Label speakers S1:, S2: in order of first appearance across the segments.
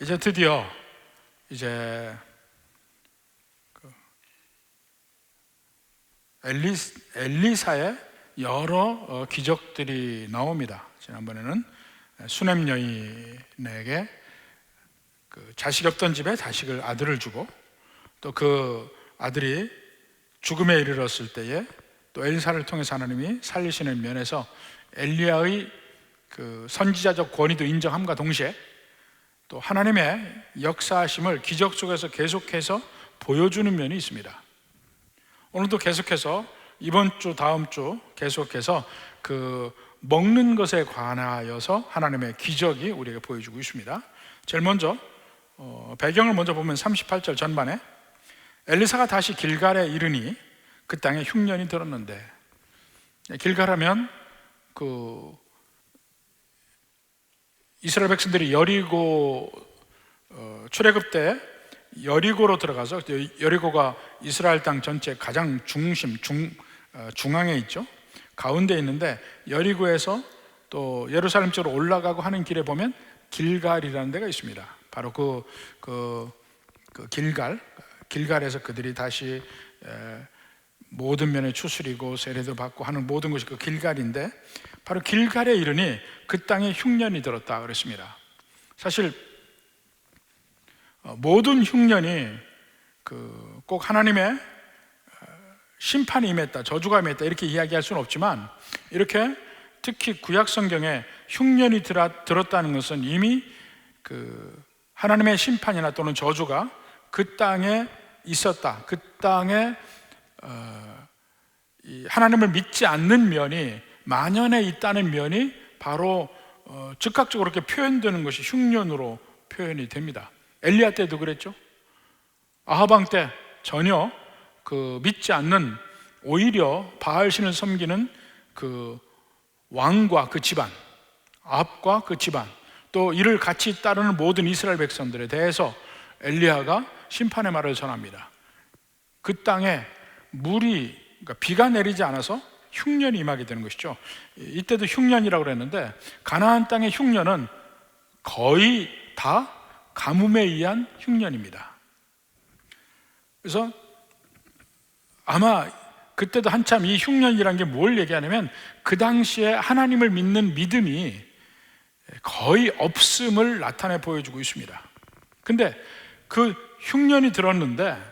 S1: 이제 드디어 이제 엘리사의 여러 기적들이 나옵니다. 지난번에는 수넴 여인에게 자식이 없던 집에 아들을 주고, 또 그 아들이 죽음에 이르렀을 때에 또 엘리사를 통해서 하나님이 살리시는 면에서 엘리야의 그 선지자적 권위도 인정함과 동시에 또 하나님의 역사하심을 기적 속에서 계속해서 보여주는 면이 있습니다. 오늘도 계속해서 이번 주 다음 주 계속해서 그 먹는 것에 관하여서 하나님의 기적이 우리에게 보여주고 있습니다. 제일 먼저 배경을 먼저 보면 38절 전반에 엘리사가 다시 길갈에 이르니 그 땅에 흉년이 들었는데, 길갈하면 그 이스라엘 백성들이 여리고 출애굽 때 여리고로 들어가서, 여리고가 이스라엘 땅 전체 가장 중앙에 있죠. 가운데 있는데 여리고에서 또 예루살렘 쪽으로 올라가고 하는 길에 보면 길갈이라는 데가 있습니다. 바로 그 길갈에서 그들이 다시 모든 면에 추스리고 세례도 받고 하는 모든 것이 그 길갈인데, 바로 길갈에 이르니 그 땅에 흉년이 들었다 그랬습니다. 사실 모든 흉년이 꼭 하나님의 심판이 임했다, 저주가 임했다 이렇게 이야기할 수는 없지만, 이렇게 특히 구약 성경에 흉년이 들었다는 것은 이미 하나님의 심판이나 또는 저주가 그 땅에 있었다, 그 땅에 하나님을 믿지 않는 면이 만연해 있다는 면이 바로 즉각적으로 이렇게 표현되는 것이 흉년으로 표현이 됩니다. 엘리야 때도 그랬죠. 아합 왕 때 전혀 믿지 않는, 오히려 바알신을 섬기는 그 왕과 그 집안, 아합과 그 집안, 또 이를 같이 따르는 모든 이스라엘 백성들에 대해서 엘리야가 심판의 말을 전합니다. 그 땅에 그러니까 비가 내리지 않아서 흉년이 임하게 되는 것이죠. 이때도 흉년이라고 그랬는데, 가나안 땅의 흉년은 거의 다 가뭄에 의한 흉년입니다. 그래서 아마 그때도 한참 이 흉년이라는 게 뭘 얘기하냐면, 그 당시에 하나님을 믿는 믿음이 거의 없음을 나타내 보여주고 있습니다. 근데 그 흉년이 들었는데,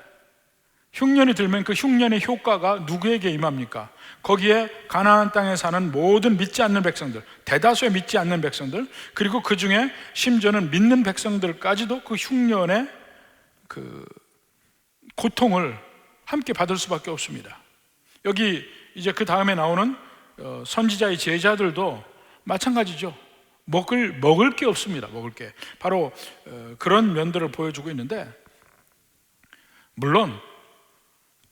S1: 흉년이 들면 그 흉년의 효과가 누구에게 임합니까? 거기에 가나안 땅에 사는 모든 믿지 않는 백성들, 대다수의 믿지 않는 백성들, 그리고 그 중에 심지어는 믿는 백성들까지도 그 흉년의 그 고통을 함께 받을 수밖에 없습니다. 여기 이제 그 다음에 나오는 선지자의 제자들도 마찬가지죠. 먹을 게 없습니다. 먹을 게. 바로 그런 면들을 보여주고 있는데, 물론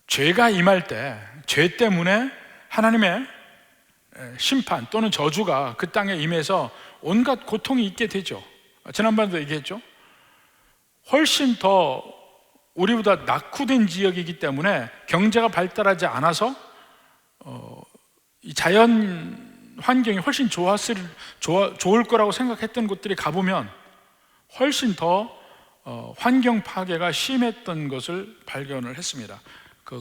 S1: 죄가 임할 때, 죄 때문에 하나님의 심판 또는 저주가 그 땅에 임해서 온갖 고통이 있게 되죠. 지난번에도 얘기했죠. 훨씬 더 우리보다 낙후된 지역이기 때문에 경제가 발달하지 않아서 이 자연 환경이 훨씬 좋을 거라고 생각했던 곳들이 가보면 훨씬 더 환경 파괴가 심했던 것을 발견을 했습니다.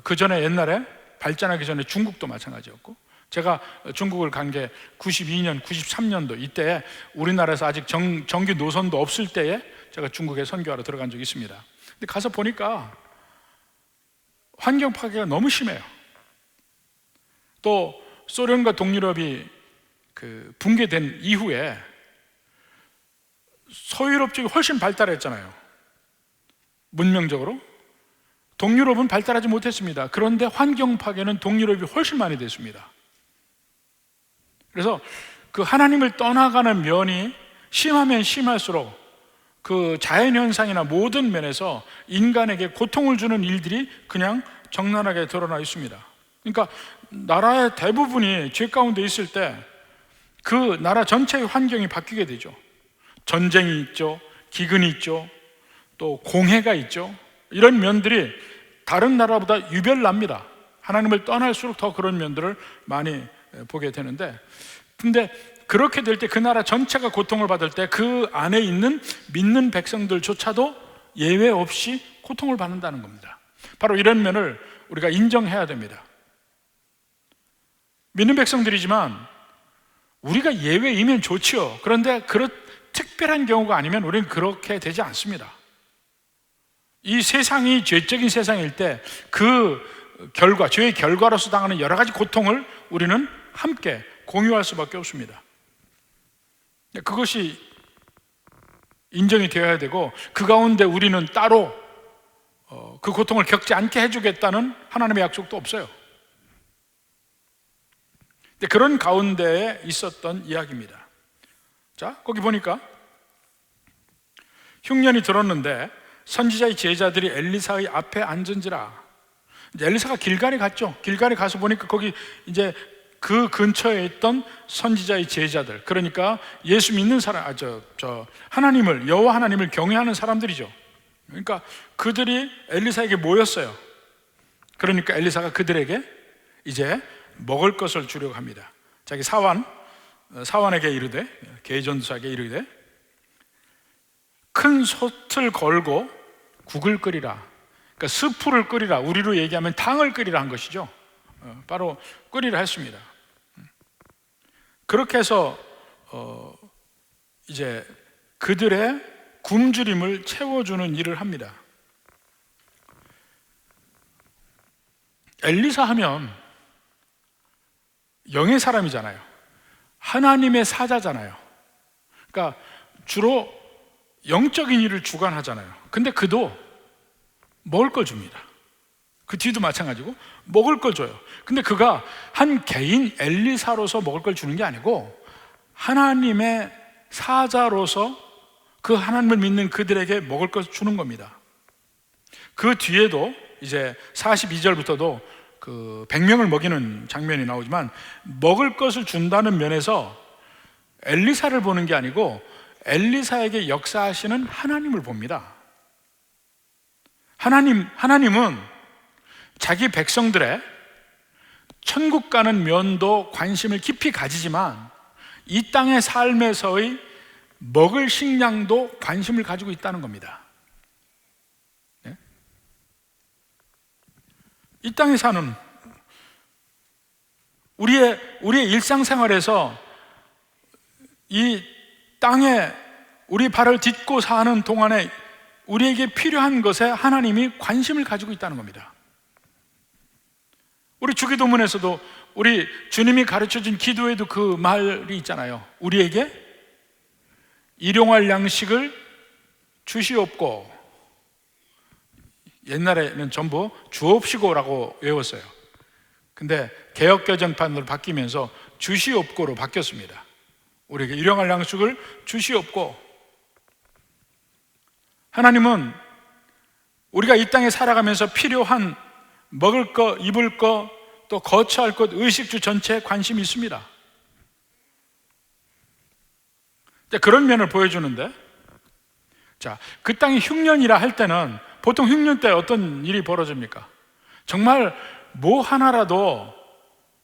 S1: 그 전에 옛날에 발전하기 전에 중국도 마찬가지였고, 제가 중국을 간 게 92년, 93년도 이때 우리나라에서 아직 정규 노선도 없을 때에 제가 중국에 선교하러 들어간 적이 있습니다. 근데 가서 보니까 환경 파괴가 너무 심해요. 또 소련과 동유럽이 붕괴된 이후에 서유럽 쪽이 훨씬 발달했잖아요. 문명적으로. 동유럽은 발달하지 못했습니다. 그런데 환경 파괴는 동유럽이 훨씬 많이 됐습니다. 그래서 그 하나님을 떠나가는 면이 심하면 심할수록 그 자연현상이나 모든 면에서 인간에게 고통을 주는 일들이 그냥 적나라하게 드러나 있습니다. 그러니까 나라의 대부분이 죄 가운데 있을 때 그 나라 전체의 환경이 바뀌게 되죠. 전쟁이 있죠, 기근이 있죠, 또 공해가 있죠. 이런 면들이 다른 나라보다 유별납니다. 하나님을 떠날수록 더 그런 면들을 많이 보게 되는데, 근데 그렇게 될 때 그 나라 전체가 고통을 받을 때 그 안에 있는 믿는 백성들조차도 예외 없이 고통을 받는다는 겁니다. 바로 이런 면을 우리가 인정해야 됩니다. 믿는 백성들이지만 우리가 예외이면 좋지요. 그런데 그런 특별한 경우가 아니면 우리는 그렇게 되지 않습니다. 이 세상이 죄적인 세상일 때 그 결과, 죄의 결과로서 당하는 여러 가지 고통을 우리는 함께 공유할 수밖에 없습니다. 그것이 인정이 되어야 되고, 그 가운데 우리는 따로 그 고통을 겪지 않게 해주겠다는 하나님의 약속도 없어요. 그런 가운데에 있었던 이야기입니다. 자, 거기 보니까 흉년이 들었는데 선지자의 제자들이 엘리사의 앞에 앉은지라. 이제 엘리사가 길갈에 갔죠. 길갈에 가서 보니까 거기 이제 그 근처에 있던 선지자의 제자들, 그러니까 예수 믿는 사람, 하나님을, 여호와 하나님을 경외하는 사람들이죠. 그러니까 그들이 엘리사에게 모였어요. 그러니까 엘리사가 그들에게 이제 먹을 것을 주려고 합니다. 자기 사환에게 이르되, 계전사에게 이르되, 큰 솥을 걸고 국을 끓이라. 그러니까 스프를 끓이라. 우리로 얘기하면 탕을 끓이라 한 것이죠. 바로 끓이라 했습니다. 그렇게 해서 이제 그들의 굶주림을 채워주는 일을 합니다. 엘리사 하면 영의 사람이잖아요. 하나님의 사자잖아요. 그러니까 주로 영적인 일을 주관하잖아요. 근데 그도 먹을 걸 줍니다. 그 뒤도 마찬가지고 먹을 걸 줘요. 근데 그가 한 개인 엘리사로서 먹을 걸 주는 게 아니고 하나님의 사자로서 그 하나님을 믿는 그들에게 먹을 것을 주는 겁니다. 그 뒤에도 이제 42절부터도 그 100명을 먹이는 장면이 나오지만, 먹을 것을 준다는 면에서 엘리사를 보는 게 아니고 엘리사에게 역사하시는 하나님을 봅니다. 하나님은 자기 백성들의 천국 가는 면도 관심을 깊이 가지지만 이 땅의 삶에서의 먹을 식량도 관심을 가지고 있다는 겁니다. 네? 이 땅에 사는 우리의 일상생활에서 이 땅에 우리 발을 딛고 사는 동안에 우리에게 필요한 것에 하나님이 관심을 가지고 있다는 겁니다. 우리 주기도문에서도 우리 주님이 가르쳐준 기도에도 그 말이 있잖아요. 우리에게 일용할 양식을 주시옵고, 옛날에는 전부 주옵시고라고 외웠어요. 근데 개역개정판으로 바뀌면서 주시옵고로 바뀌었습니다. 우리에게 일용할 양식을 주시옵고. 하나님은 우리가 이 땅에 살아가면서 필요한 먹을 것, 입을 것, 또 거처할 것, 의식주 전체에 관심이 있습니다. 그런 면을 보여주는데, 자, 그 땅이 흉년이라 할 때는 보통 흉년 때 어떤 일이 벌어집니까? 정말 뭐 하나라도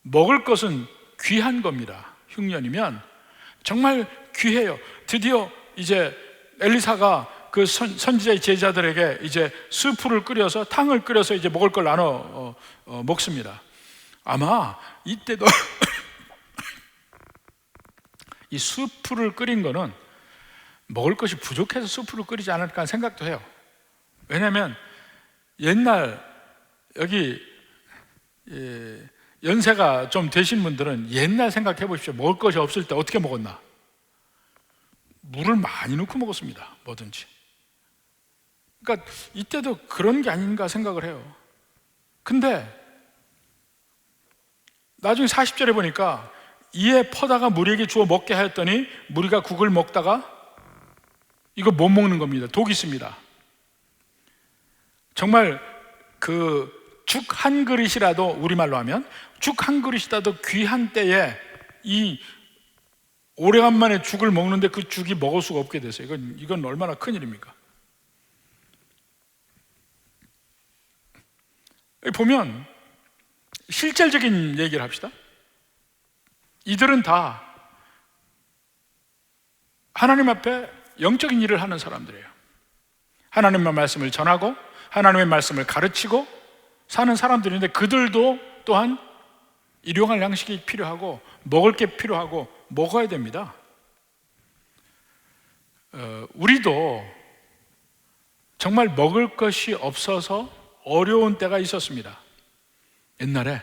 S1: 먹을 것은 귀한 겁니다. 흉년이면 정말 귀해요. 드디어 이제 엘리사가 그 선지자의 제자들에게 이제 스프를 끓여서, 탕을 끓여서 이제 먹을 걸 나눠 먹습니다. 아마 이때도 이 스프를 끓인 거는 먹을 것이 부족해서 스프를 끓이지 않을까 하는 생각도 해요. 왜냐하면 옛날 여기 연세가 좀 되신 분들은 옛날 생각해 보십시오. 먹을 것이 없을 때 어떻게 먹었나? 물을 많이 넣고 먹었습니다. 뭐든지. 그러니까 이때도 그런 게 아닌가 생각을 해요. 근데 나중에 40절에 보니까 이에 퍼다가 무리에게 주어 먹게 하였더니 무리가 국을 먹다가 이거 못 먹는 겁니다. 독이 있습니다. 정말 그 죽 한 그릇이라도, 우리말로 하면 죽 한 그릇이라도 귀한 때에 이 오래간만에 죽을 먹는데 그 죽이 먹을 수가 없게 됐어요. 이건 얼마나 큰일입니까? 여기 보면 실질적인 얘기를 합시다. 이들은 다 하나님 앞에 영적인 일을 하는 사람들이에요. 하나님의 말씀을 전하고 하나님의 말씀을 가르치고 사는 사람들인데, 그들도 또한 일용할 양식이 필요하고 먹을 게 필요하고 먹어야 됩니다. 우리도 정말 먹을 것이 없어서 어려운 때가 있었습니다. 옛날에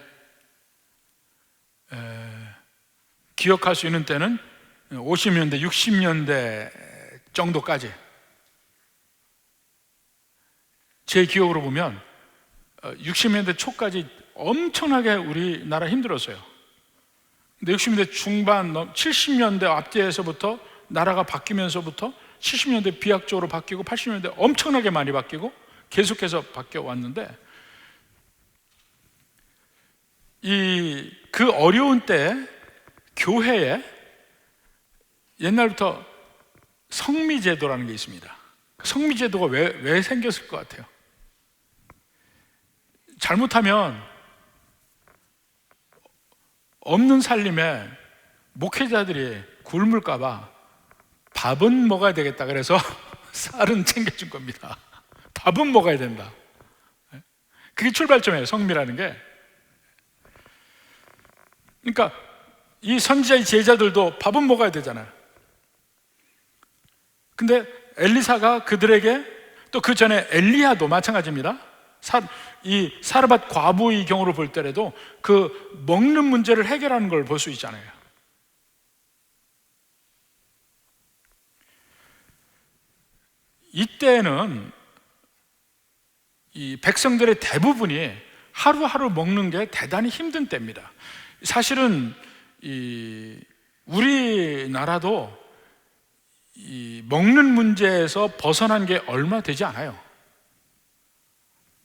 S1: 기억할 수 있는 때는 50년대, 60년대 정도까지 제 기억으로 보면 60년대 초까지 엄청나게 우리나라 힘들었어요. 근데 60년대 중반, 70년대 앞뒤에서부터 나라가 바뀌면서부터 70년대 비약적으로 바뀌고 80년대 엄청나게 많이 바뀌고 계속해서 바뀌어 왔는데, 그 어려운 때 교회에 옛날부터 성미제도라는 게 있습니다. 성미제도가 왜 생겼을 것 같아요? 잘못하면 없는 살림에 목회자들이 굶을까봐 밥은 먹어야 되겠다 그래서 쌀은 챙겨준 겁니다. 밥은 먹어야 된다. 그게 출발점이에요, 성미라는 게. 그러니까 이 선지자의 제자들도 밥은 먹어야 되잖아요. 근데 엘리사가 그들에게, 또 그 전에 엘리야도 마찬가지입니다. 이 사르밧 과부의 경우를 볼 때라도 그 먹는 문제를 해결하는 걸 볼 수 있잖아요. 이때는 이 백성들의 대부분이 하루하루 먹는 게 대단히 힘든 때입니다. 사실은 우리나라도 이 먹는 문제에서 벗어난 게 얼마 되지 않아요.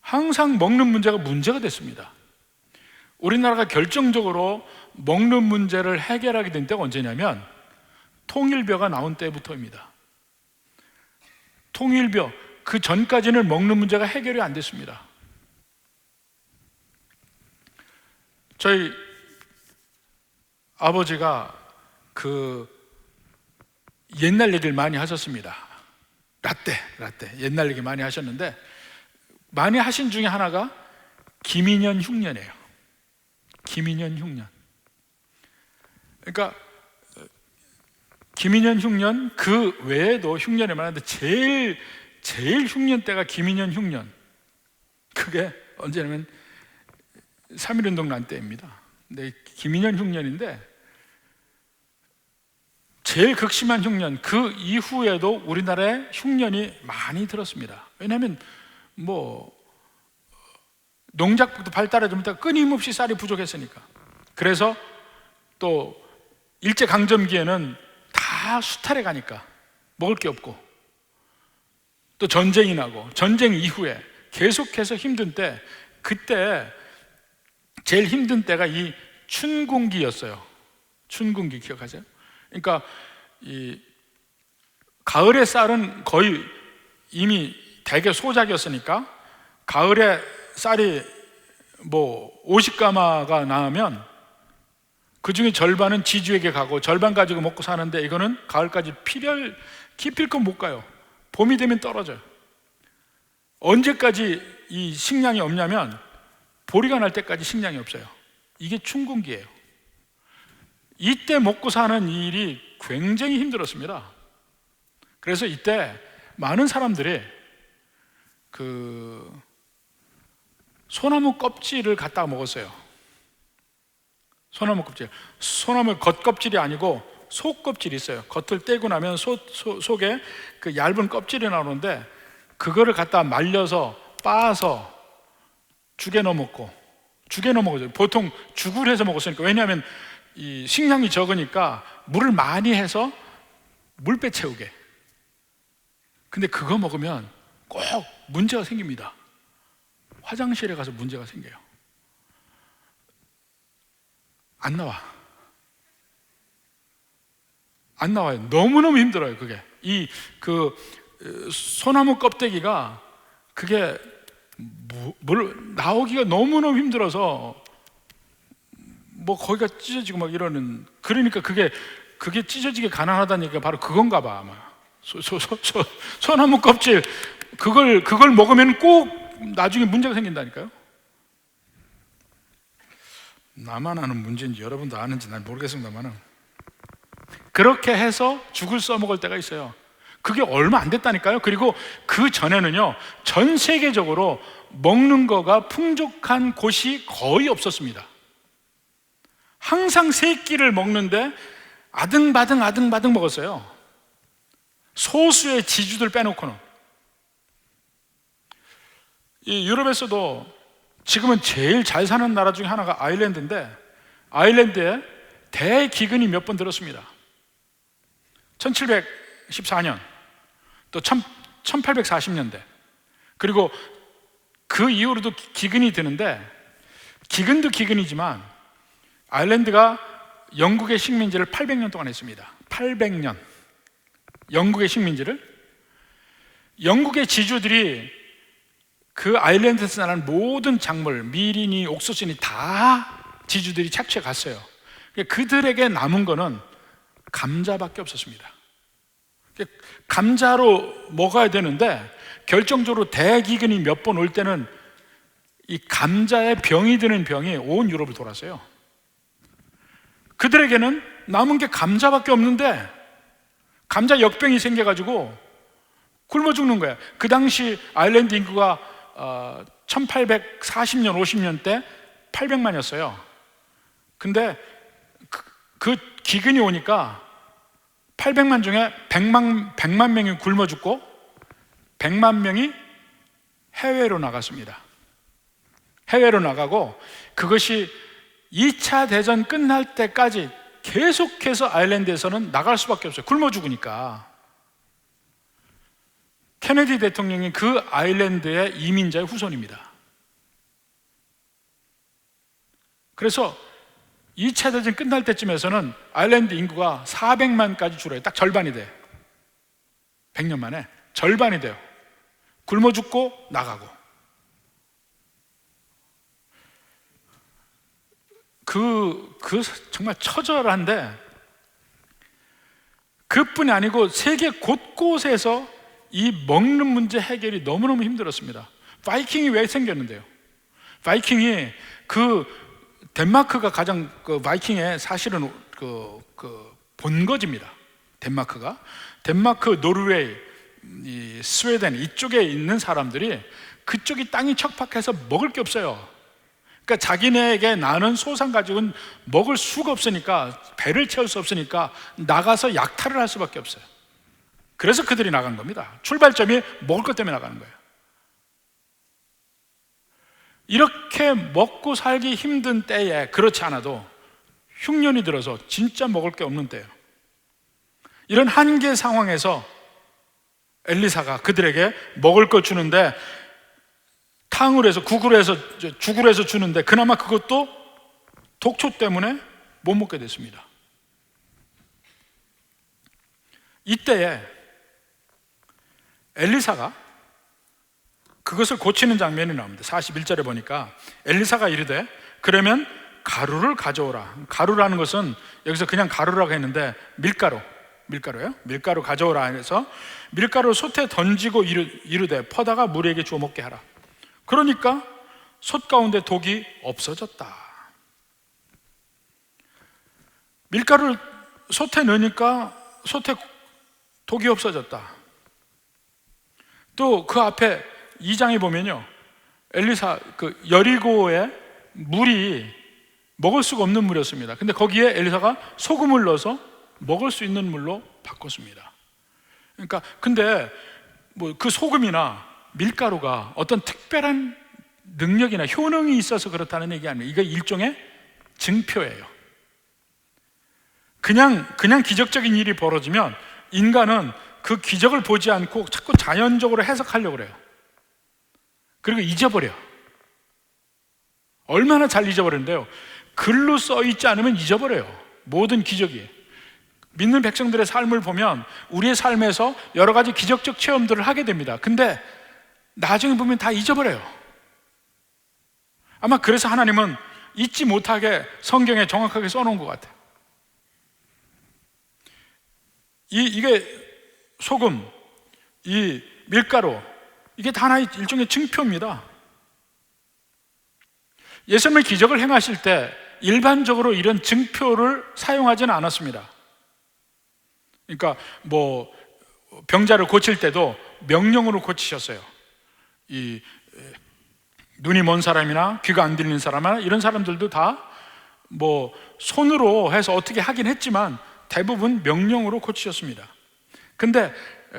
S1: 항상 먹는 문제가 됐습니다. 우리나라가 결정적으로 먹는 문제를 해결하게 된 때가 언제냐면 통일벼가 나온 때부터입니다. 통일벼, 그 전까지는 먹는 문제가 해결이 안 됐습니다. 저희 아버지가 그 옛날 얘기를 많이 하셨습니다. 라떼 옛날 얘기 많이 하셨는데, 많이 하신 중에 하나가 김인현 흉년이에요. 김인현 흉년. 그러니까 김인현 흉년, 그 외에도 흉년이 많은데 제일 흉년 때가 김인현 흉년. 그게 언제냐면 3.1운동 난 때입니다. 근데 김인현 흉년인데 제일 극심한 흉년, 그 이후에도 우리나라에 흉년이 많이 들었습니다. 왜냐하면 농작법도 발달하지 못하고 끊임없이 쌀이 부족했으니까. 그래서 또 일제강점기에는 다 수탈해 가니까 먹을 게 없고, 또 전쟁이 나고, 전쟁 이후에 계속해서 힘든 때, 그때 제일 힘든 때가 이 춘궁기였어요. 춘궁기 기억하세요? 그러니까 이 가을의 쌀은 거의 이미 대개 소작이었으니까 가을에 쌀이 50가마가 나오면 그 중에 절반은 지주에게 가고 절반 가지고 먹고 사는데, 이거는 가을까지 기필코 못 가요. 봄이 되면 떨어져요. 언제까지 이 식량이 없냐면 보리가 날 때까지 식량이 없어요. 이게 춘궁기예요. 이때 먹고 사는 일이 굉장히 힘들었습니다. 그래서 이때 많은 사람들이 그 소나무 껍질을 갖다가 먹었어요. 소나무 껍질. 소나무 겉껍질이 아니고 속껍질이 있어요. 겉을 떼고 나면 속에 그 얇은 껍질이 나오는데, 그거를 갖다 말려서 빻아서 죽에 넣어 먹고, 보통 죽을 해서 먹었으니까. 왜냐하면 이 식량이 적으니까 물을 많이 해서 물배 채우게. 근데 그거 먹으면 꼭 문제가 생깁니다. 화장실에 가서 문제가 생겨요. 안 나와요. 너무너무 힘들어요. 그게 소나무 껍데기가 그게 나오기가 너무너무 힘들어서 거기가 찢어지고 막 이러는. 그러니까 그게 그게 찢어지게 가난하다는 얘기가 바로 그건가 봐. 아마 소나무 껍질 그걸 먹으면 꼭 나중에 문제가 생긴다니까요. 나만 아는 문제인지 여러분도 아는지 난 모르겠습니다만, 그렇게 해서 죽을 써먹을 때가 있어요. 그게 얼마 안 됐다니까요. 그리고 그 전에는요, 전 세계적으로 먹는 거가 풍족한 곳이 거의 없었습니다. 항상 세 끼를 먹는데 아등바등 먹었어요. 소수의 지주들 빼놓고는. 이 유럽에서도 지금은 제일 잘 사는 나라 중에 하나가 아일랜드인데, 아일랜드에 대기근이 몇 번 들었습니다. 1714년, 또 1840년대, 그리고 그 이후로도 기근이 드는데, 기근도 기근이지만 아일랜드가 영국의 식민지를 800년 동안 했습니다. 800년. 영국의 식민지를. 영국의 지주들이 그 아일랜드에서 나는 모든 작물, 밀이니 옥수수니 다 지주들이 착취해 갔어요. 그들에게 남은 거는 감자밖에 없었습니다. 감자로 먹어야 되는데, 결정적으로 대기근이 몇 번 올 때는 이 감자에 병이 드는 병이 온 유럽을 돌았어요. 그들에게는 남은 게 감자밖에 없는데 감자 역병이 생겨가지고 굶어 죽는 거야. 그 당시 아일랜드 인구가 1840년, 50년 때 800만이었어요. 근데 그 기근이 오니까 800만 중에 100만 명이 굶어 죽고 100만 명이 해외로 나갔습니다. 해외로 나가고, 그것이 2차 대전 끝날 때까지 계속해서 아일랜드에서는 나갈 수밖에 없어요. 굶어 죽으니까. 케네디 대통령이 그 아일랜드의 이민자의 후손입니다. 그래서 2차 대전 끝날 때쯤에서는 아일랜드 인구가 400만까지 줄어요. 딱 절반이 돼요. 100년 만에 절반이 돼요. 굶어 죽고 나가고. 정말 처절한데, 그뿐이 아니고 세계 곳곳에서 이 먹는 문제 해결이 너무너무 힘들었습니다. 바이킹이 왜 생겼는데요? 바이킹이 덴마크가 가장 바이킹의 사실은 본거지입니다. 덴마크, 노르웨이, 스웨덴 이쪽에 있는 사람들이 그쪽이 땅이 척박해서 먹을 게 없어요. 그러니까 자기네에게 나는 소산 가지고는 먹을 수가 없으니까, 배를 채울 수 없으니까 나가서 약탈을 할 수밖에 없어요. 그래서 그들이 나간 겁니다. 출발점이 먹을 것 때문에 나가는 거예요. 이렇게 먹고 살기 힘든 때에, 그렇지 않아도 흉년이 들어서 진짜 먹을 게 없는 때예요. 이런 한계 상황에서 엘리사가 그들에게 먹을 걸 주는데, 탕을 해서 죽을 해서 주는데, 그나마 그것도 독초 때문에 못 먹게 됐습니다. 이때에 엘리사가 그것을 고치는 장면이 나옵니다. 41절에 보니까 엘리사가 이르되 그러면 가루를 가져오라. 가루라는 것은 여기서 그냥 가루라고 했는데 밀가루예요. 밀가루 가져오라 해서 밀가루를 솥에 던지고 이르되 퍼다가 무리에게 주워 먹게 하라. 그러니까 솥 가운데 독이 없어졌다. 밀가루를 솥에 넣으니까 솥에 독이 없어졌다. 또 그 앞에 2장에 보면요, 엘리사 여리고의 물이 먹을 수가 없는 물이었습니다. 근데 거기에 엘리사가 소금을 넣어서 먹을 수 있는 물로 바꿨습니다. 그러니까 근데 그 소금이나 밀가루가 어떤 특별한 능력이나 효능이 있어서 그렇다는 얘기 아니에요. 이거 일종의 증표예요. 그냥 기적적인 일이 벌어지면 인간은 그 기적을 보지 않고 자꾸 자연적으로 해석하려고 그래요. 그리고 잊어버려. 얼마나 잘 잊어버리는데요, 글로 써있지 않으면 잊어버려요. 모든 기적이. 믿는 백성들의 삶을 보면 우리의 삶에서 여러 가지 기적적 체험들을 하게 됩니다. 근데 나중에 보면 다 잊어버려요. 아마 그래서 하나님은 잊지 못하게 성경에 정확하게 써놓은 것 같아요. 이게 소금, 이 밀가루, 이게 다 하나의 일종의 증표입니다. 예수님의 기적을 행하실 때 일반적으로 이런 증표를 사용하지는 않았습니다. 그러니까 뭐 병자를 고칠 때도 명령으로 고치셨어요. 이 눈이 먼 사람이나 귀가 안 들리는 사람이나 이런 사람들도 다 뭐 손으로 해서 어떻게 하긴 했지만 대부분 명령으로 고치셨습니다. 근데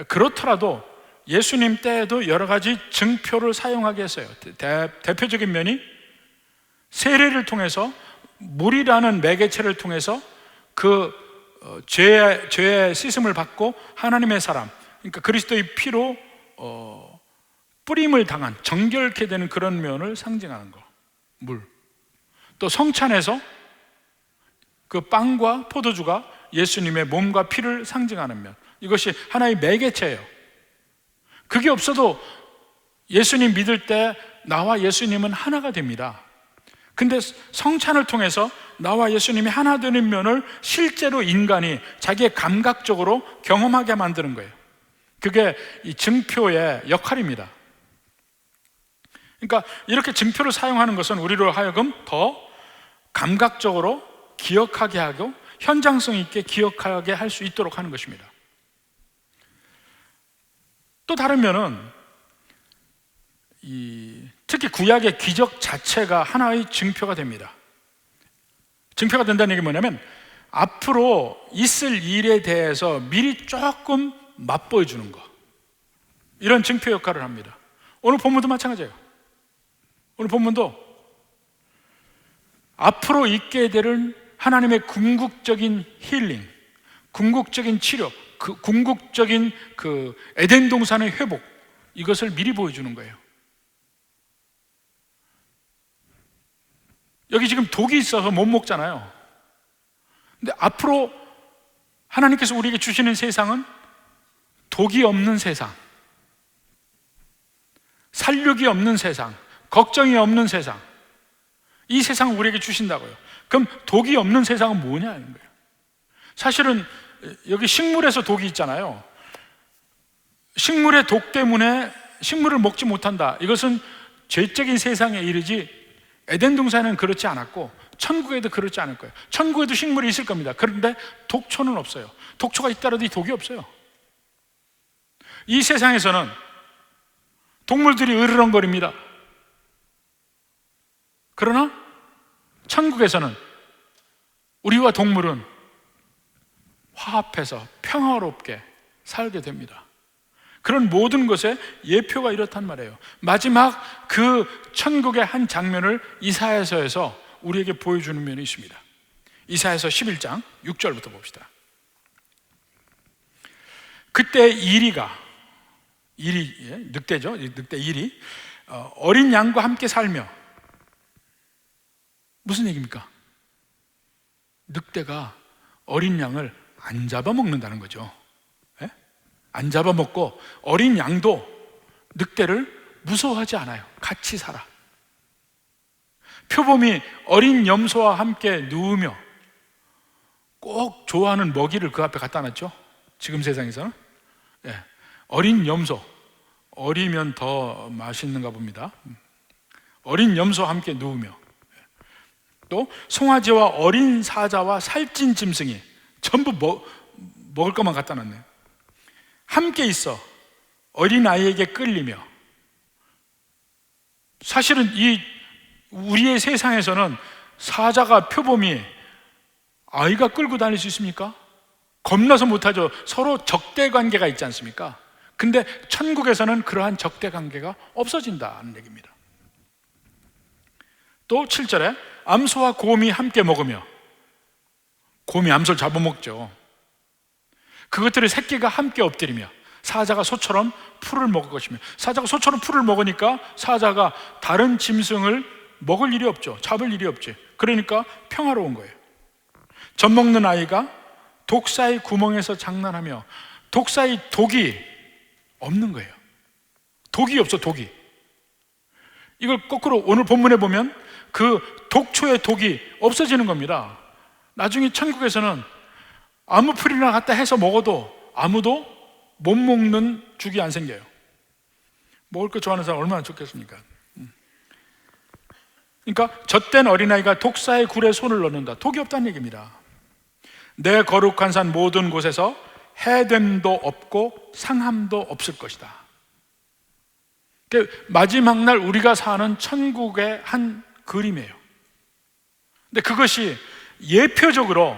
S1: 그렇더라도 예수님 때에도 여러 가지 증표를 사용하게 했어요. 대표적인 면이 세례를 통해서, 물이라는 매개체를 통해서 그 죄의 씻음을 받고 하나님의 사람, 그러니까 그리스도의 피로 뿌림을 당한, 정결케 되는 그런 면을 상징하는 거, 물. 또 성찬에서 그 빵과 포도주가 예수님의 몸과 피를 상징하는 면, 이것이 하나의 매개체예요. 그게 없어도 예수님 믿을 때 나와 예수님은 하나가 됩니다. 근데 성찬을 통해서 나와 예수님이 하나 되는 면을 실제로 인간이 자기의 감각적으로 경험하게 만드는 거예요. 그게 이 증표의 역할입니다. 그러니까 이렇게 증표를 사용하는 것은 우리로 하여금 더 감각적으로 기억하게 하고 현장성 있게 기억하게 할 수 있도록 하는 것입니다. 또 다른 면은 특히 구약의 기적 자체가 하나의 증표가 됩니다. 증표가 된다는 얘기 뭐냐면 앞으로 있을 일에 대해서 미리 조금 맛보여 주는 거, 이런 증표 역할을 합니다. 오늘 본문도 마찬가지예요. 오늘 본문도 앞으로 있게 될 하나님의 궁극적인 힐링, 궁극적인 치료, 그 궁극적인 그 에덴 동산의 회복, 이것을 미리 보여주는 거예요. 여기 지금 독이 있어서 못 먹잖아요. 근데 앞으로 하나님께서 우리에게 주시는 세상은 독이 없는 세상, 살육이 없는 세상, 걱정이 없는 세상, 이 세상을 우리에게 주신다고요. 그럼 독이 없는 세상은 뭐냐는 거예요. 사실은 여기 식물에서 독이 있잖아요. 식물의 독 때문에 식물을 먹지 못한다, 이것은 죄적인 세상에 이르지 에덴 동산은 그렇지 않았고 천국에도 그렇지 않을 거예요. 천국에도 식물이 있을 겁니다. 그런데 독초는 없어요. 독초가 있더라도 이 독이 없어요. 이 세상에서는 동물들이 으르렁거립니다. 그러나 천국에서는 우리와 동물은 화합해서 평화롭게 살게 됩니다. 그런 모든 것의 예표가 이렇단 말이에요. 마지막 그 천국의 한 장면을 이사야서에서 우리에게 보여주는 면이 있습니다. 이사야서 11장 6절부터 봅시다. 그때 늑대죠. 늑대 이리 어린 양과 함께 살며, 무슨 얘기입니까? 늑대가 어린 양을 안 잡아먹는다는 거죠. 예? 안 잡아먹고 어린 양도 늑대를 무서워하지 않아요. 같이 살아. 표범이 어린 염소와 함께 누우며 꼭 좋아하는 먹이를 그 앞에 갖다 놨죠. 지금 세상에서는 어린 염소, 어리면 더 맛있는가 봅니다. 어린 염소와 함께 누우며, 또 송아지와 어린 사자와 살찐 짐승이 전부 먹을 것만 갖다 놨네요. 함께 있어 어린 아이에게 끌리며. 사실은 이 우리의 세상에서는 사자가, 표범이 아이가 끌고 다닐 수 있습니까? 겁나서 못하죠. 서로 적대 관계가 있지 않습니까? 근데 천국에서는 그러한 적대 관계가 없어진다는 얘기입니다. 또 7절에 암소와 곰이 함께 먹으며, 곰이 암소를 잡아먹죠. 그것들의 새끼가 함께 엎드리며 사자가 소처럼 풀을 먹을 것이며. 사자가 소처럼 풀을 먹으니까 사자가 다른 짐승을 먹을 일이 없죠. 잡을 일이 없지. 그러니까 평화로운 거예요. 젖 먹는 아이가 독사의 구멍에서 장난하며. 독사의 독이 없는 거예요. 독이 없어, 독이. 이걸 거꾸로 오늘 본문에 보면 그 독초의 독이 없어지는 겁니다. 나중에 천국에서는 아무 풀이나 갖다 해서 먹어도 아무도 못 먹는 죽이 안 생겨요. 먹을 거 좋아하는 사람 얼마나 좋겠습니까? 그러니까 젖된 어린아이가 독사의 굴에 손을 넣는다. 독이 없다는 얘기입니다. 내 거룩한 산 모든 곳에서 해됨도 없고 상함도 없을 것이다. 마지막 날 우리가 사는 천국의 한 그림이에요. 근데 그것이 예표적으로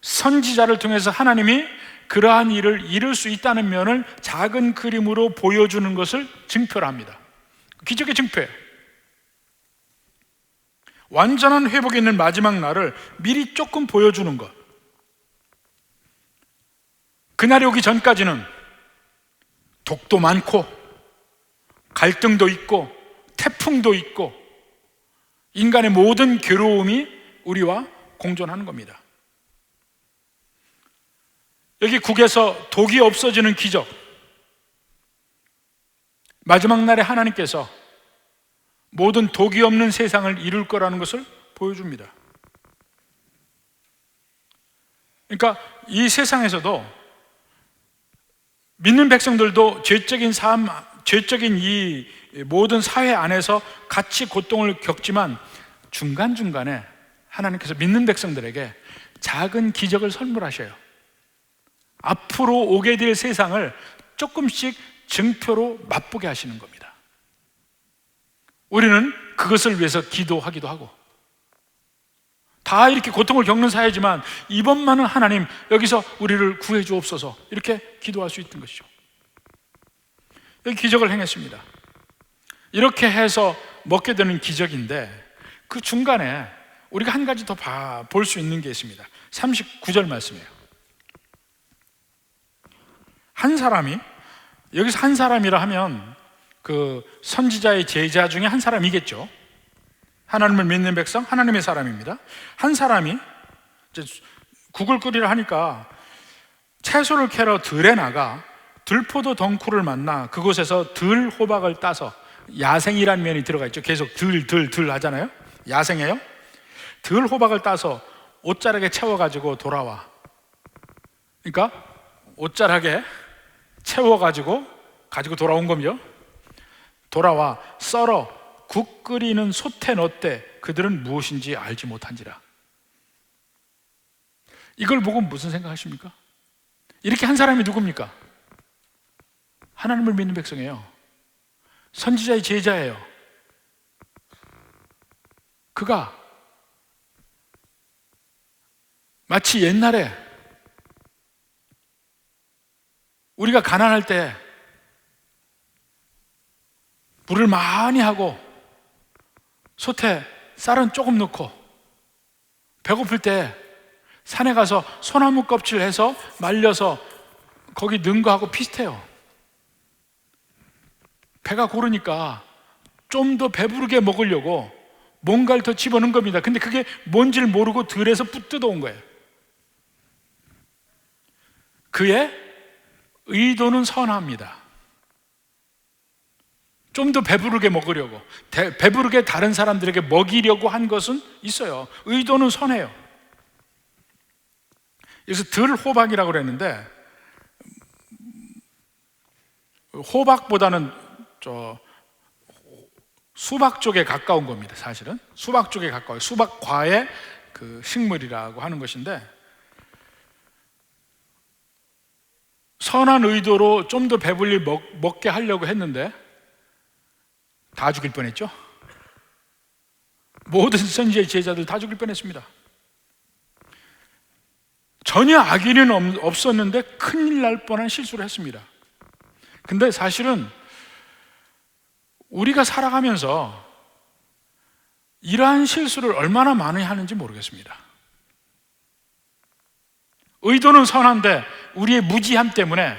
S1: 선지자를 통해서 하나님이 그러한 일을 이룰 수 있다는 면을 작은 그림으로 보여주는 것을 증표로 합니다. 기적의 증표예요. 완전한 회복이 있는 마지막 날을 미리 조금 보여주는 것. 그날이 오기 전까지는 독도 많고 갈등도 있고 태풍도 있고 인간의 모든 괴로움이 우리와 공존하는 겁니다. 여기 국에서 독이 없어지는 기적, 마지막 날에 하나님께서 모든 독이 없는 세상을 이룰 거라는 것을 보여줍니다. 그러니까 이 세상에서도 믿는 백성들도 죄적인 삶, 죄적인 이 모든 사회 안에서 같이 고통을 겪지만 중간중간에 하나님께서 믿는 백성들에게 작은 기적을 선물하셔요. 앞으로 오게 될 세상을 조금씩 증표로 맛보게 하시는 겁니다. 우리는 그것을 위해서 기도하기도 하고, 다 이렇게 고통을 겪는 사회지만 이번만은 하나님 여기서 우리를 구해 주옵소서, 이렇게 기도할 수 있던 것이죠. 여기 기적을 행했습니다. 이렇게 해서 먹게 되는 기적인데 그 중간에 우리가 한 가지 더 볼 수 있는 게 있습니다. 39절 말씀이에요. 한 사람이, 여기서 한 사람이라 하면 그 선지자의 제자 중에 한 사람이겠죠. 하나님을 믿는 백성, 하나님의 사람입니다. 한 사람이 이제 국을 끓이려 하니까 채소를 캐러 들에 나가 들포도 덩쿨을 만나 그곳에서 들 호박을 따서, 야생이라는 면이 들어가 있죠. 계속 들 하잖아요. 야생이에요. 들 호박을 따서 옷자락에 채워가지고 돌아와. 그러니까 옷자락에 채워가지고 돌아온 겁니다. 돌아와 썰어 국 끓이는 솥에 넣되 그들은 무엇인지 알지 못한지라. 이걸 보고 무슨 생각하십니까? 이렇게 한 사람이 누굽니까? 하나님을 믿는 백성이에요. 선지자의 제자예요. 그가 마치 옛날에 우리가 가난할 때 물을 많이 하고 솥에 쌀은 조금 넣고 배고플 때 산에 가서 소나무 껍질 해서 말려서 거기 넣은 거하고 비슷해요. 배가 고르니까 좀 더 배부르게 먹으려고 뭔가를 더 집어넣은 겁니다. 근데 그게 뭔지를 모르고 들에서 뜯어온 거예요. 그의 의도는 선합니다. 좀 더 배부르게 먹으려고, 배부르게 다른 사람들에게 먹이려고 한 것은 있어요. 의도는 선해요. 그래서 들 호박이라고 그랬는데, 호박보다는 수박 쪽에 가까운 겁니다. 사실은 수박 쪽에 가까워요. 수박과의 그 식물이라고 하는 것인데, 선한 의도로 좀 더 배불리 먹게 하려고 했는데 다 죽일 뻔했죠. 모든 선지자의 제자들 다 죽일 뻔했습니다. 전혀 악의는 없었는데 큰일 날 뻔한 실수를 했습니다. 근데 사실은 우리가 살아가면서 이러한 실수를 얼마나 많이 하는지 모르겠습니다. 의도는 선한데 우리의 무지함 때문에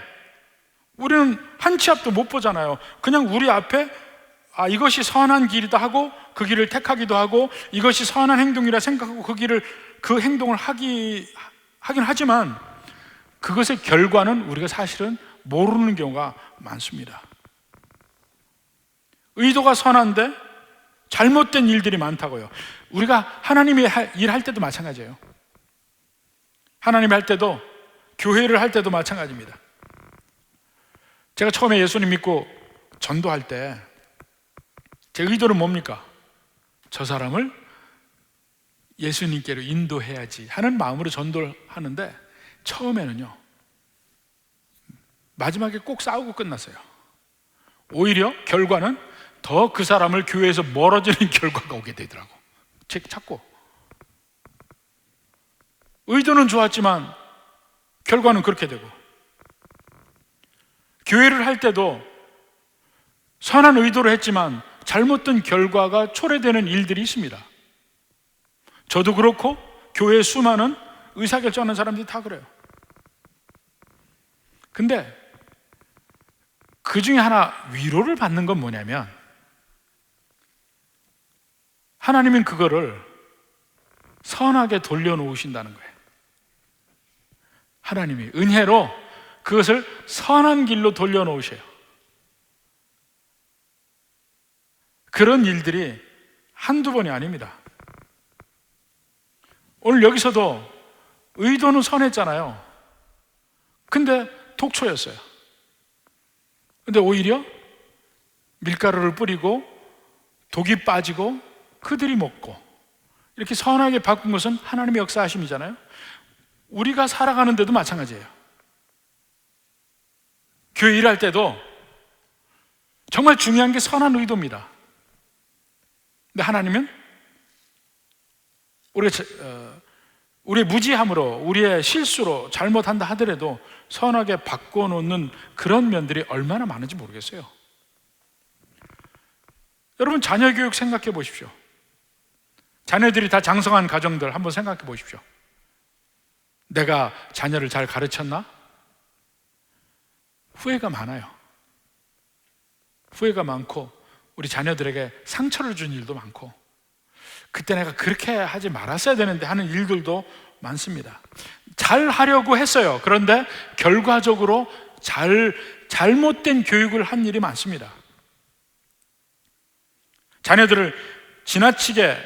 S1: 우리는 한 치 앞도 못 보잖아요. 그냥 우리 앞에 이것이 선한 길이다 하고 그 길을 택하기도 하고, 이것이 선한 행동이라 생각하고 그 행동을 하긴 하지만 그것의 결과는 우리가 사실은 모르는 경우가 많습니다. 의도가 선한데 잘못된 일들이 많다고요. 우리가 하나님의 일할 때도 마찬가지예요. 하나님이 할 때도 교회를 할 때도 마찬가지입니다. 제가 처음에 예수님 믿고 전도할 때 제 의도는 뭡니까? 저 사람을 예수님께로 인도해야지 하는 마음으로 전도를 하는데, 처음에는요, 마지막에 꼭 싸우고 끝났어요. 오히려 결과는 더 그 사람을 교회에서 멀어지는 결과가 오게 되더라고. 책 찾고. 의도는 좋았지만 결과는 그렇게 되고, 교회를 할 때도 선한 의도를 했지만 잘못된 결과가 초래되는 일들이 있습니다. 저도 그렇고 교회의 수많은 의사결정하는 사람들이 다 그래요. 근데 그 중에 하나 위로를 받는 건 뭐냐면, 하나님은 그거를 선하게 돌려놓으신다는 거예요. 하나님이 은혜로 그것을 선한 길로 돌려놓으셔요. 그런 일들이 한두 번이 아닙니다. 오늘 여기서도 의도는 선했잖아요. 근데 독초였어요. 근데 오히려 밀가루를 뿌리고 독이 빠지고 그들이 먹고, 이렇게 선하게 바꾼 것은 하나님의 역사하심이잖아요. 우리가 살아가는데도 마찬가지예요. 교회 일할 때도 정말 중요한 게 선한 의도입니다. 근데 하나님은 우리의 무지함으로, 우리의 실수로 잘못한다 하더라도 선하게 바꿔놓는 그런 면들이 얼마나 많은지 모르겠어요. 여러분, 자녀 교육 생각해 보십시오. 자녀들이 다 장성한 가정들 한번 생각해 보십시오. 내가 자녀를 잘 가르쳤나? 후회가 많아요. 후회가 많고, 우리 자녀들에게 상처를 준 일도 많고, 그때 내가 그렇게 하지 말았어야 되는데 하는 일들도 많습니다. 잘 하려고 했어요. 그런데 결과적으로 잘못된 교육을 한 일이 많습니다. 자녀들을 지나치게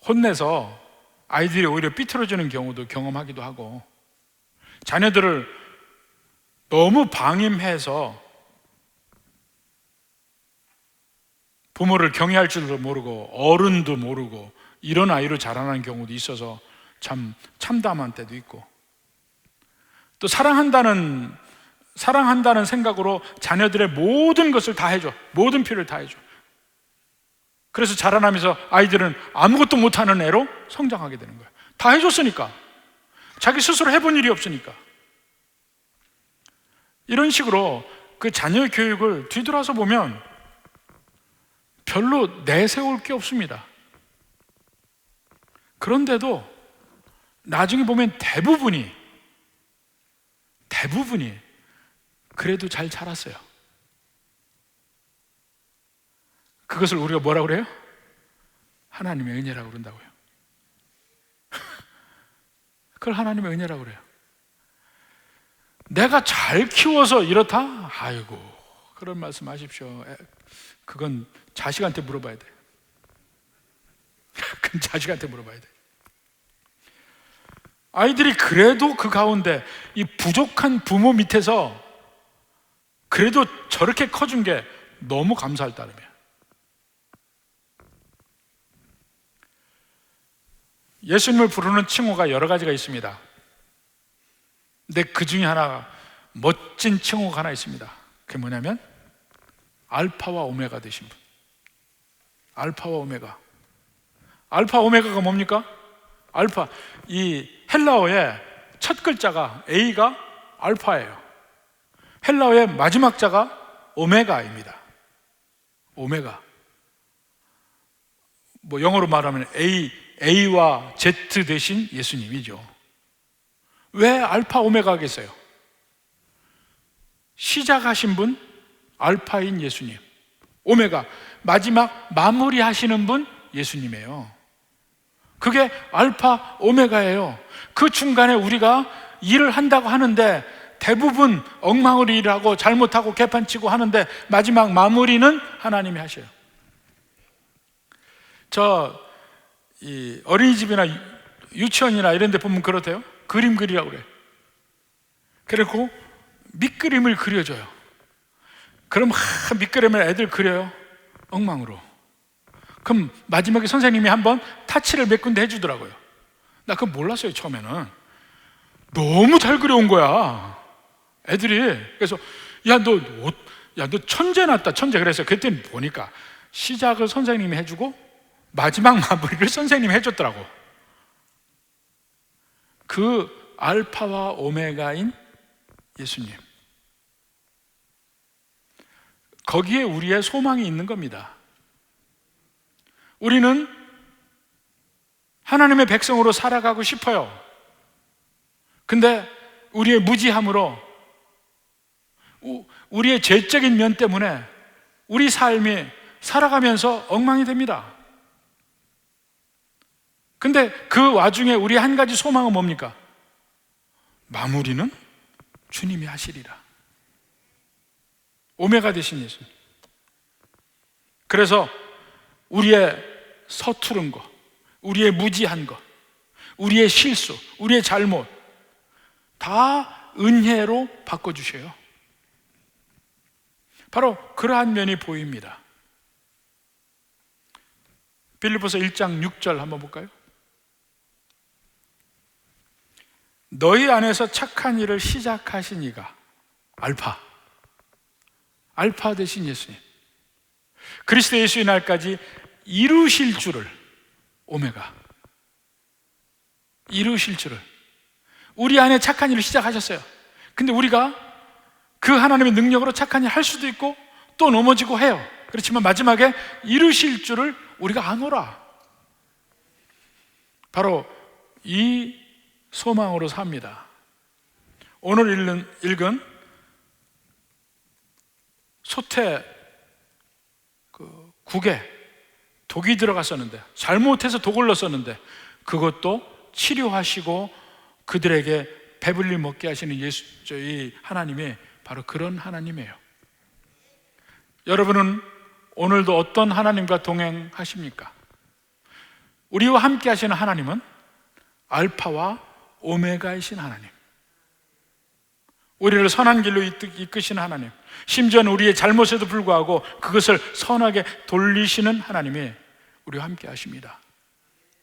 S1: 혼내서 아이들이 오히려 삐뚤어지는 경우도 경험하기도 하고, 자녀들을 너무 방임해서 부모를 경외할 줄도 모르고 어른도 모르고 이런 아이로 자라나는 경우도 있어서 참 참담한 때도 있고, 또 사랑한다는 생각으로 자녀들의 모든 것을 다 해줘, 모든 필요를 다 해줘. 그래서 자라나면서 아이들은 아무것도 못하는 애로 성장하게 되는 거예요. 다 해줬으니까, 자기 스스로 해본 일이 없으니까. 이런 식으로 그 자녀 교육을 뒤돌아서 보면 별로 내세울 게 없습니다. 그런데도 나중에 보면 대부분이 그래도 잘 자랐어요. 그것을 우리가 뭐라고 그래요? 하나님의 은혜라고 그런다고요. 그걸 하나님의 은혜라고 그래요. 내가 잘 키워서 이렇다? 아이고, 그런 말씀 하십시오. 그건 자식한테 물어봐야 돼. 그건 자식한테 물어봐야 돼. 아이들이 그래도 그 가운데 이 부족한 부모 밑에서 그래도 저렇게 커준 게 너무 감사할 따름이야. 예수님을 부르는 칭호가 여러 가지가 있습니다. 근데 그 중에 하나, 멋진 칭호가 하나 있습니다. 그게 뭐냐면 알파와 오메가 되신 분. 알파와 오메가. 알파 오메가가 뭡니까? 알파, 이 헬라어의 첫 글자가 A가 알파예요. 헬라어의 마지막 자가 오메가입니다. 오메가. 뭐 영어로 말하면 A와 Z 대신 예수님이죠. 왜 알파 오메가겠어요? 시작하신 분 알파인 예수님, 오메가 마지막 마무리하시는 분 예수님이에요. 그게 알파 오메가예요. 그 중간에 우리가 일을 한다고 하는데 대부분 엉망으로 일하고 잘못하고 개판치고 하는데 마지막 마무리는 하나님이 하셔요. 이 어린이집이나 유치원이나 이런 데 보면 그렇대요. 그림 그리라고 그래. 그리고 밑그림을 그려줘요. 그럼 밑그림을 애들 그려요. 엉망으로. 그럼 마지막에 선생님이 한번 타치를 몇 군데 해주더라고요. 나 그거 몰랐어요, 처음에는. 너무 잘 그려온 거야, 애들이. 그래서 너 천재 났다, 천재. 그래서 그랬더니 보니까 시작을 선생님이 해주고 마지막 마무리를 선생님이 해줬더라고. 그 알파와 오메가인 예수님, 거기에 우리의 소망이 있는 겁니다. 우리는 하나님의 백성으로 살아가고 싶어요. 근데 우리의 무지함으로, 우리의 죄적인 면 때문에 우리 삶이 살아가면서 엉망이 됩니다. 근데 그 와중에 우리 한 가지 소망은 뭡니까? 마무리는 주님이 하시리라. 오메가 되신 예수. 그래서 우리의 서투른 거, 우리의 무지한 거, 우리의 실수, 우리의 잘못 다 은혜로 바꿔주셔요. 바로 그러한 면이 보입니다. 빌립보서 1장 6절 한번 볼까요? 너희 안에서 착한 일을 시작하신 이가 알파 되신 예수님, 그리스도 예수의 날까지 이루실 줄을, 오메가, 이루실 줄을. 우리 안에 착한 일을 시작하셨어요. 근데 우리가 그 하나님의 능력으로 착한 일 할 수도 있고 또 넘어지고 해요. 그렇지만 마지막에 이루실 줄을 우리가 아노라. 바로 이 소망으로 삽니다. 오늘 읽은 소태 국에 독이 들어갔었는데, 잘못해서 독을 넣었었는데 그것도 치료하시고 그들에게 배불리 먹게 하시는 저희 하나님이 바로 그런 하나님이에요. 여러분은 오늘도 어떤 하나님과 동행하십니까? 우리와 함께 하시는 하나님은 알파와 오메가이신 하나님, 우리를 선한 길로 이끄시는 하나님, 심지어는 우리의 잘못에도 불구하고 그것을 선하게 돌리시는 하나님이 우리와 함께 하십니다.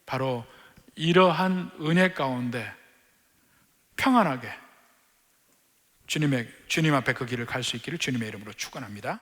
S1: 바로 이러한 은혜 가운데 평안하게 주님 앞에 그 길을 갈 수 있기를 주님의 이름으로 축원합니다.